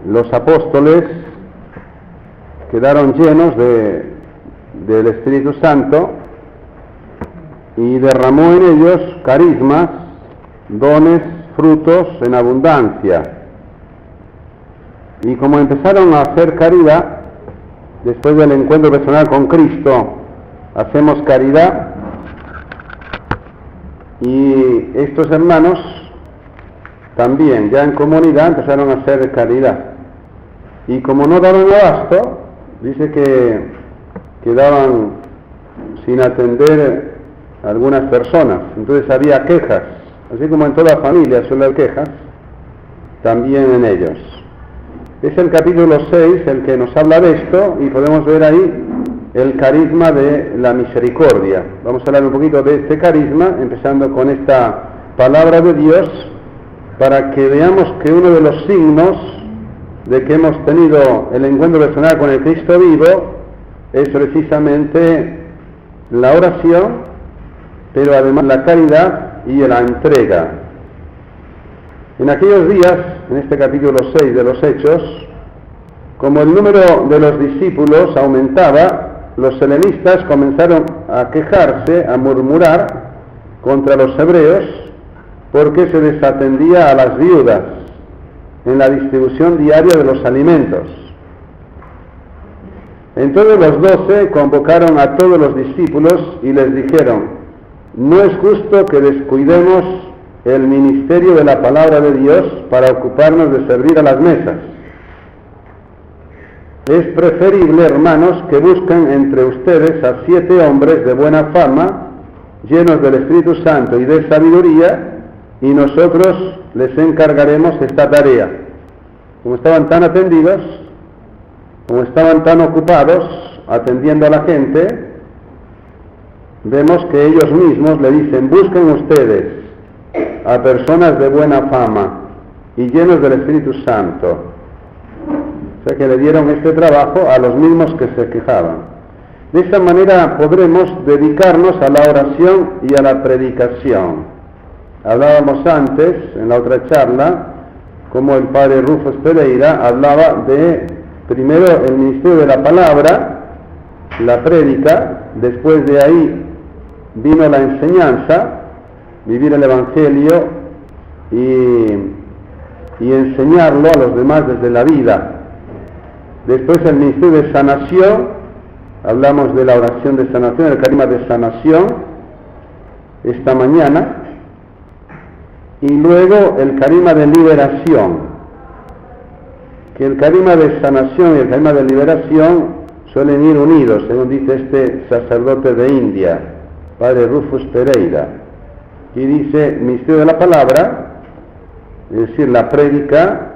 los apóstoles quedaron llenos del Espíritu Santo y derramó en ellos carismas, dones, frutos en abundancia. Y como empezaron a hacer caridad, después del encuentro personal con Cristo, hacemos caridad, y estos hermanos también, ya en comunidad, empezaron a hacer caridad. Y como no daban abasto, dice que quedaban sin atender a algunas personas. Entonces había quejas, así como en toda familia suele haber quejas, también en ellos. Es el capítulo 6 el que nos habla de esto, y podemos ver ahí el carisma de la misericordia. Vamos a hablar un poquito de este carisma, empezando con esta palabra de Dios, para que veamos que uno de los signos de que hemos tenido el encuentro personal con el Cristo vivo es precisamente la oración, pero además la caridad y la entrega. En aquellos días, en este capítulo 6 de los Hechos, como el número de los discípulos aumentaba, los helenistas comenzaron a quejarse, a murmurar contra los hebreos, porque se desatendía a las viudas en la distribución diaria de los alimentos. Entonces los 12 convocaron a todos los discípulos y les dijeron: no es justo que descuidemos el ministerio de la palabra de Dios para ocuparnos de servir a las mesas. Es preferible, hermanos, que busquen entre ustedes a 7 hombres de buena fama, llenos del Espíritu Santo y de sabiduría, y nosotros les encargaremos esta tarea. Como estaban tan atendidos, como estaban tan ocupados atendiendo a la gente, vemos que ellos mismos le dicen: busquen ustedes a personas de buena fama y llenos del Espíritu Santo. O sea que le dieron este trabajo a los mismos que se quejaban. De esa manera podremos dedicarnos a la oración y a la predicación. Hablábamos antes, en la otra charla, como el padre Rufus Pereira hablaba de, primero, el ministerio de la palabra, la prédica, después de ahí vino la enseñanza, vivir el Evangelio y enseñarlo a los demás desde la vida. Después el ministerio de sanación, hablamos de la oración de sanación, el carisma de sanación, esta mañana, y luego el carisma de liberación, que el carisma de sanación y el carisma de liberación suelen ir unidos, según dice este sacerdote de India, padre Rufus Pereira, y dice ministerio de la palabra, es decir, la prédica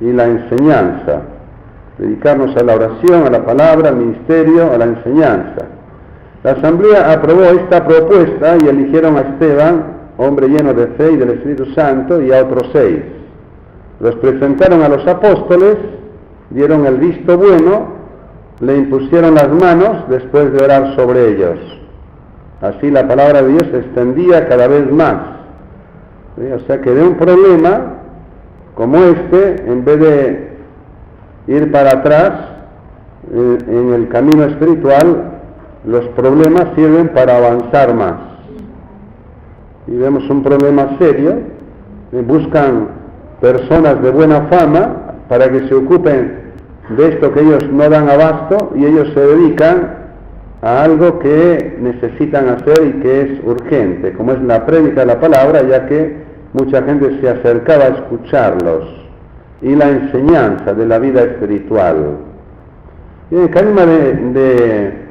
y la enseñanza. Dedicarnos a la oración, a la palabra, al ministerio, a la enseñanza. La asamblea aprobó esta propuesta y eligieron a Esteban, hombre lleno de fe y del Espíritu Santo, y a otros 6. Los presentaron a los apóstoles, dieron el visto bueno, le impusieron las manos después de orar sobre ellos. Así la palabra de Dios se extendía cada vez más. O sea que de un problema como este, en vez de ir para atrás en el camino espiritual, los problemas sirven para avanzar más. Y vemos un problema serio, buscan personas de buena fama para que se ocupen de esto que ellos no dan abasto, y ellos se dedican a algo que necesitan hacer y que es urgente, como es la prédica de la palabra, ya que mucha gente se acercaba a escucharlos, y la enseñanza de la vida espiritual. Y el carisma de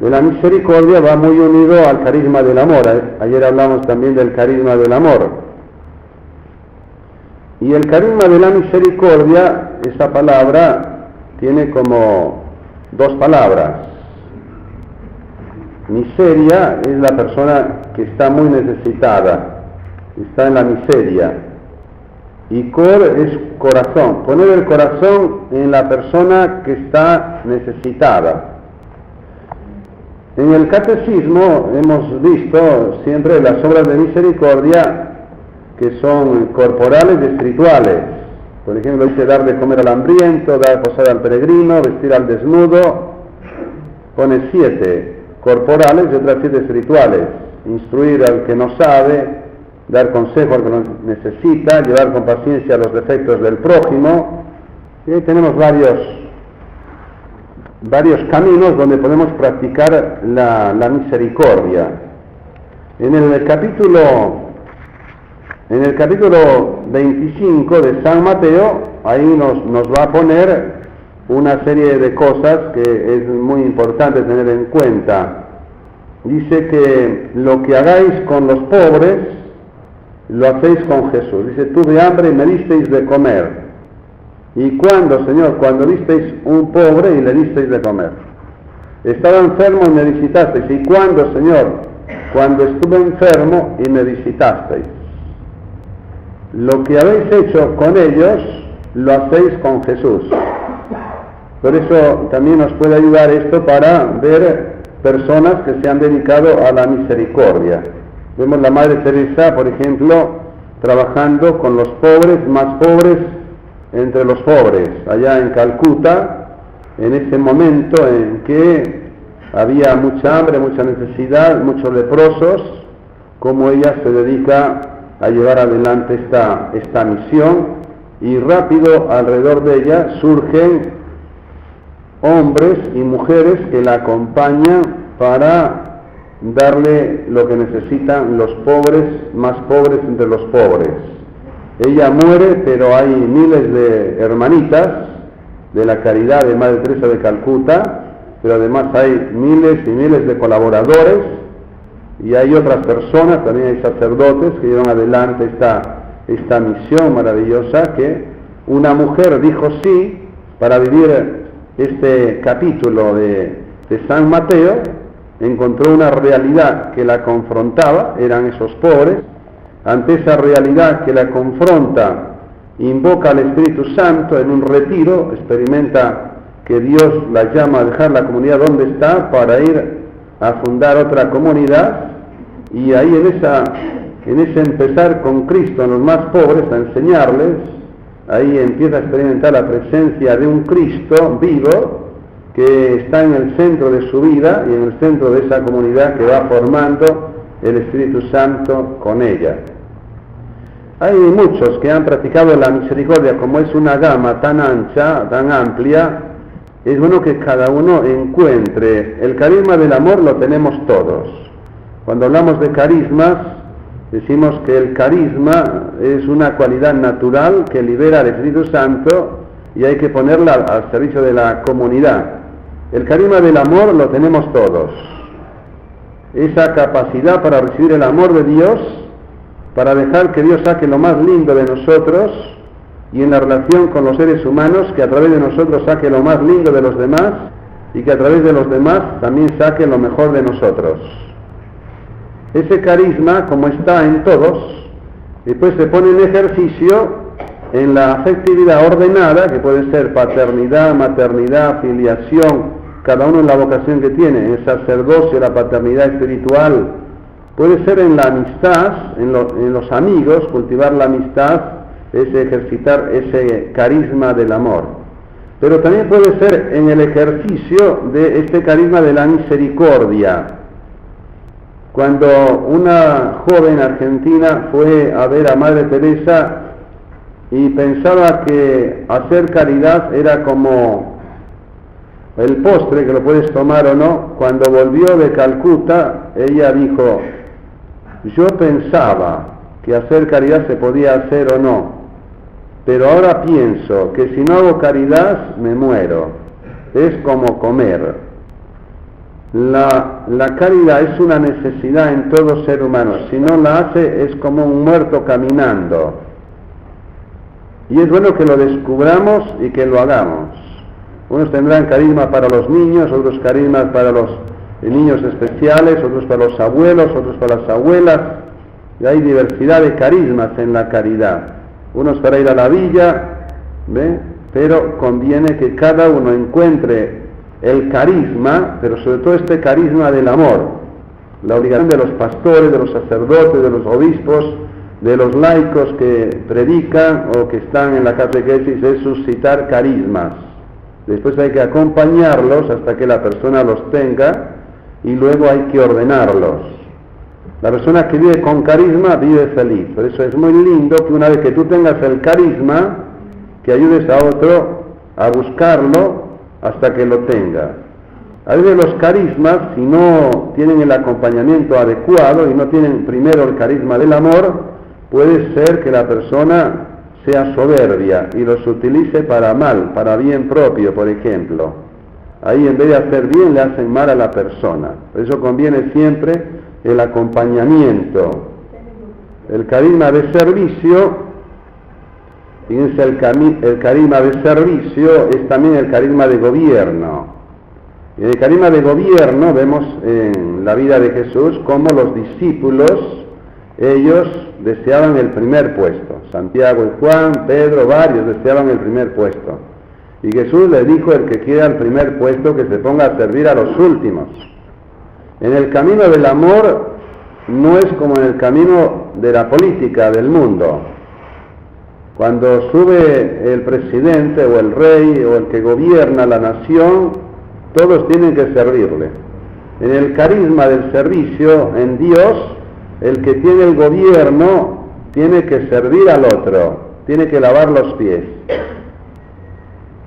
la misericordia va muy unido al carisma del amor. Ayer hablamos también del carisma del amor. Y el carisma de la misericordia, esa palabra tiene como 2 palabras. Miseria es la persona que está muy necesitada, está en la miseria. Y cor es corazón, poner el corazón en la persona que está necesitada. En el catecismo hemos visto siempre las obras de misericordia que son corporales y espirituales. Por ejemplo, dice dar de comer al hambriento, dar posada al peregrino, vestir al desnudo. Pone 7 corporales y otras 7 espirituales. Instruir al que no sabe, dar consejo al que no necesita, llevar con paciencia los defectos del prójimo. Y ahí tenemos varios caminos donde podemos practicar la misericordia. En el capítulo 25 de San Mateo, ahí nos va a poner una serie de cosas que es muy importante tener en cuenta. Dice que lo que hagáis con los pobres, lo hacéis con Jesús. Dice, tuve hambre y me disteis de comer. ¿Y cuándo, Señor? Cuando visteis un pobre y le disteis de comer. Estaba enfermo y me visitasteis. ¿Y cuándo, Señor? Cuando estuve enfermo y me visitasteis. Lo que habéis hecho con ellos, lo hacéis con Jesús. Por eso también nos puede ayudar esto para ver personas que se han dedicado a la misericordia. Vemos la Madre Teresa, por ejemplo, trabajando con los pobres, más pobres entre los pobres, allá en Calcuta, en ese momento en que había mucha hambre, mucha necesidad, muchos leprosos, como ella se dedica a llevar adelante esta misión, y rápido alrededor de ella surgen hombres y mujeres que la acompañan para darle lo que necesitan los pobres, más pobres entre los pobres. Ella muere, pero hay miles de hermanitas de la caridad de Madre Teresa de Calcuta, pero además hay miles y miles de colaboradores, y hay otras personas, también hay sacerdotes que llevan adelante esta misión maravillosa, que una mujer dijo sí para vivir este capítulo de San Mateo, encontró una realidad que la confrontaba, eran esos pobres. Ante esa realidad que la confronta, invoca al Espíritu Santo en un retiro, experimenta que Dios la llama a dejar la comunidad donde está para ir a fundar otra comunidad, y ahí en ese empezar con Cristo en los más pobres, a enseñarles, ahí empieza a experimentar la presencia de un Cristo vivo que está en el centro de su vida y en el centro de esa comunidad que va formando el Espíritu Santo con ella. Hay muchos que han practicado la misericordia, como es una gama tan ancha, tan amplia, es bueno que cada uno encuentre. El carisma del amor lo tenemos todos. Cuando hablamos de carismas, decimos que el carisma es una cualidad natural que libera al Espíritu Santo y hay que ponerla al servicio de la comunidad. El carisma del amor lo tenemos todos. Esa capacidad para recibir el amor de Dios, para dejar que Dios saque lo más lindo de nosotros, y en la relación con los seres humanos, que a través de nosotros saque lo más lindo de los demás, y que a través de los demás también saque lo mejor de nosotros. Ese carisma, como está en todos, después se pone en ejercicio en la afectividad ordenada, que puede ser paternidad, maternidad, filiación, cada uno en la vocación que tiene, en el sacerdocio, la paternidad espiritual. Puede ser en la amistad, en los amigos, cultivar la amistad, es ejercitar ese carisma del amor. Pero también puede ser en el ejercicio de este carisma de la misericordia. Cuando una joven argentina fue a ver a Madre Teresa y pensaba que hacer caridad era como el postre, que lo puedes tomar o no, cuando volvió de Calcuta, ella dijo: yo pensaba que hacer caridad se podía hacer o no, pero ahora pienso que si no hago caridad me muero. Es como comer. La caridad es una necesidad en todo ser humano. Si no la hace es como un muerto caminando. Y es bueno que lo descubramos y que lo hagamos. Unos tendrán carisma para los niños, otros carismas para los niños especiales, otros para los abuelos, otros para las abuelas. Y hay diversidad de carismas en la caridad. Unos para ir a la villa, ¿ve? Pero conviene que cada uno encuentre el carisma, pero sobre todo este carisma del amor. La obligación de los pastores, de los sacerdotes, de los obispos, de los laicos que predican o que están en la catequesis es suscitar carismas. Después hay que acompañarlos hasta que la persona los tenga y luego hay que ordenarlos. La persona que vive con carisma vive feliz. Por eso es muy lindo que una vez que tú tengas el carisma, que ayudes a otro a buscarlo hasta que lo tenga. A veces los carismas, si no tienen el acompañamiento adecuado y no tienen primero el carisma del amor, puede ser que la persona sea soberbia y los utilice para mal, para bien propio, por ejemplo. Ahí en vez de hacer bien le hacen mal a la persona. Por eso conviene siempre el acompañamiento. El carisma de servicio, fíjense, el carisma de servicio es también el carisma de gobierno. Y en el carisma de gobierno vemos en la vida de Jesús cómo los discípulos, ellos deseaban el primer puesto. Santiago y Juan, Pedro, varios deseaban el primer puesto. Y Jesús les dijo: el que quiera el primer puesto, que se ponga a servir a los últimos. En el camino del amor no es como en el camino de la política del mundo. Cuando sube el presidente o el rey o el que gobierna la nación, todos tienen que servirle. En el carisma del servicio, en Dios, el que tiene el gobierno tiene que servir al otro, tiene que lavar los pies.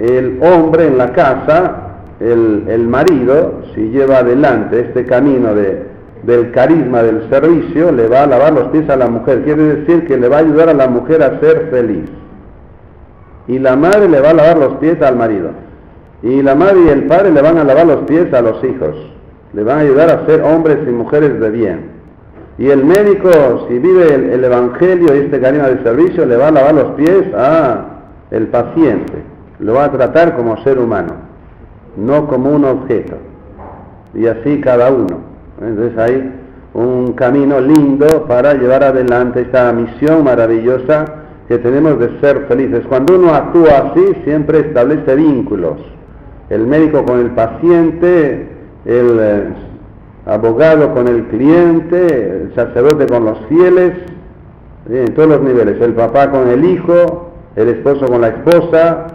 El hombre en la casa, el marido, si lleva adelante este camino del carisma del servicio, le va a lavar los pies a la mujer. Quiere decir que le va a ayudar a la mujer a ser feliz. Y la madre le va a lavar los pies al marido. Y la madre y el padre le van a lavar los pies a los hijos. Le van a ayudar a ser hombres y mujeres de bien. Y el médico, si vive el evangelio y este carisma de servicio, le va a lavar los pies al paciente. Lo va a tratar como ser humano, no como un objeto. Y así cada uno. Entonces hay un camino lindo para llevar adelante esta misión maravillosa que tenemos de ser felices. Cuando uno actúa así, siempre establece vínculos. El médico con el paciente, el abogado con el cliente, el sacerdote con los fieles, en todos los niveles, el papá con el hijo, el esposo con la esposa,